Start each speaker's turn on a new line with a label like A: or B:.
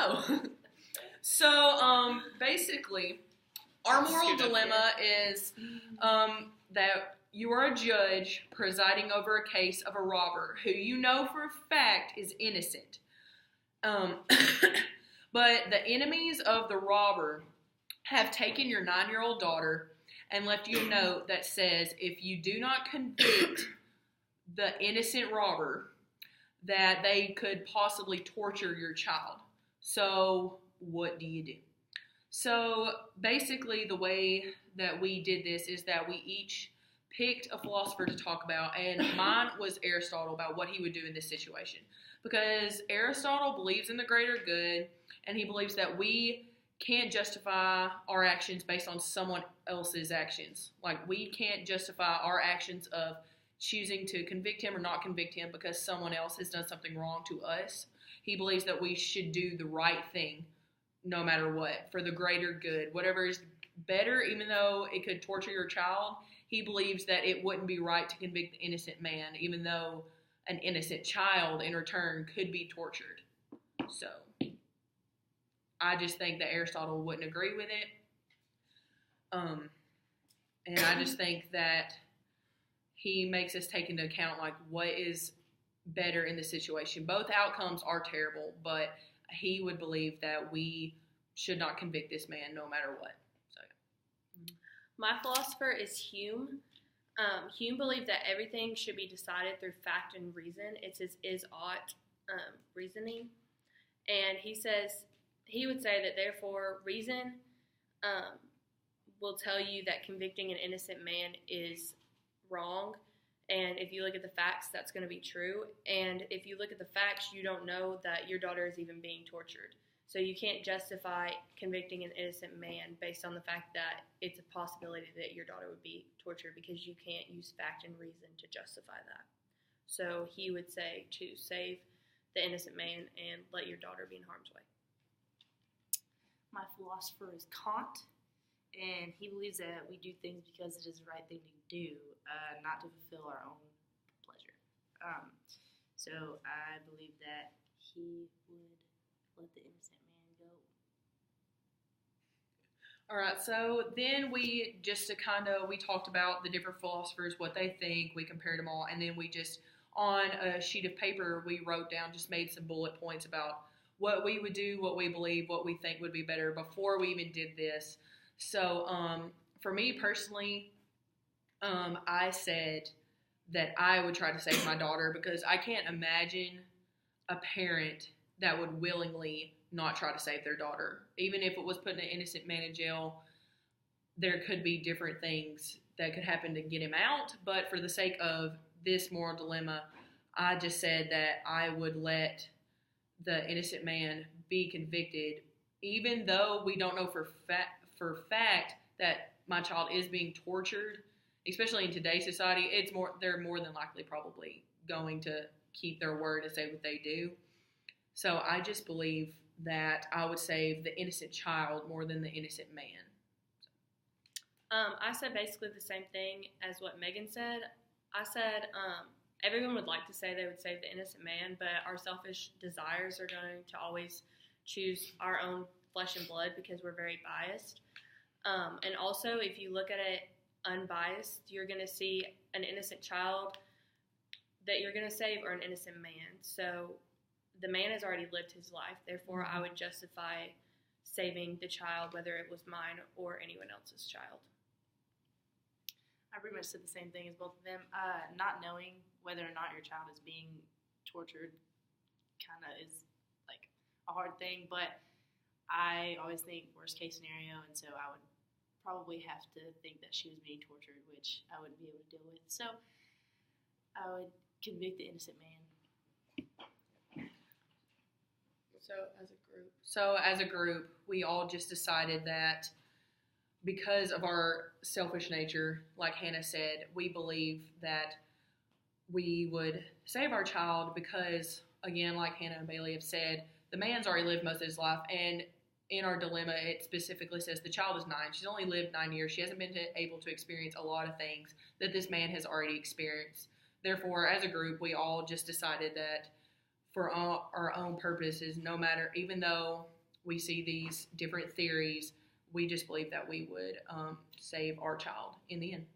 A: No. So, basically, our moral dilemma is that you are a judge presiding over a case of a robber who you know for a fact is innocent. But the enemies of the robber have taken your 9-year-old daughter and left you a note that says if you do not convict the innocent robber, that they could possibly torture your child. So what do you do? So basically the way that we did this is that we each picked a philosopher to talk about, and mine was Aristotle, about what he would do in this situation. Because Aristotle believes in the greater good, and he believes that we can't justify our actions based on someone else's actions. Like, we can't justify our actions of choosing to convict him or not convict him because someone else has done something wrong to us. He believes that we should do the right thing no matter what, for the greater good. Whatever is better, even though it could torture your child, he believes that it wouldn't be right to convict the innocent man, even though an innocent child in return could be tortured. So I just think that Aristotle wouldn't agree with it. And I just think that he makes us take into account, like, what is better in the situation. Both outcomes are terrible, but he would believe that we should not convict this man no matter what. So,
B: my philosopher is Hume. Hume believed that everything should be decided through fact and reason. It's his is-ought reasoning. And he would say that therefore reason will tell you that convicting an innocent man is wrong. And if you look at the facts, that's going to be true. And if you look at the facts, you don't know that your daughter is even being tortured. So you can't justify convicting an innocent man based on the fact that it's a possibility that your daughter would be tortured, because you can't use fact and reason to justify that. So he would say to save the innocent man and let your daughter be in harm's way.
C: My philosopher is Kant, and he believes that we do things because it is the right thing to do, not to fulfill our own pleasure. So I believe that he would let the innocent man go.
A: all right, so then we talked about the different philosophers, what they think, we compared them all, and then we just, on a sheet of paper, we wrote down, just made some bullet points about what we would do, what we believe, what we think would be better before we even did this. So for me personally, I said that I would try to save my daughter, because I can't imagine a parent that would willingly not try to save their daughter. Even if it was putting an innocent man in jail, there could be different things that could happen to get him out. But for the sake of this moral dilemma, I just said that I would let the innocent man be convicted, even though we don't know for fact that my child is being tortured. Especially in today's society, they're more than likely probably going to keep their word and say what they do. So I just believe that I would save the innocent child more than the innocent man.
B: I said basically the same thing as what Megan said. I said everyone would like to say they would save the innocent man, but our selfish desires are going to always choose our own flesh and blood because we're very biased. And also, if you look at it unbiased, you're going to see an innocent child that you're going to save, or an innocent man. So the man has already lived his life. Therefore, I would justify saving the child, whether it was mine or anyone else's child.
C: I pretty much said the same thing as both of them. Not knowing whether or not your child is being tortured kind of is like a hard thing, but I always think worst case scenario, and so I would probably have to think that she was being tortured, which I wouldn't be able to deal with. So I would convict the innocent man.
A: So as a group, we all just decided that because of our selfish nature, like Hannah said, we believe that we would save our child because, again, like Hannah and Bailey have said, the man's already lived most of his life, and in our dilemma, it specifically says the child is 9. She's only lived 9 years. She hasn't been able to experience a lot of things that this man has already experienced. Therefore, as a group, we all just decided that for our own purposes, no matter, even though we see these different theories, we just believe that we would save our child in the end.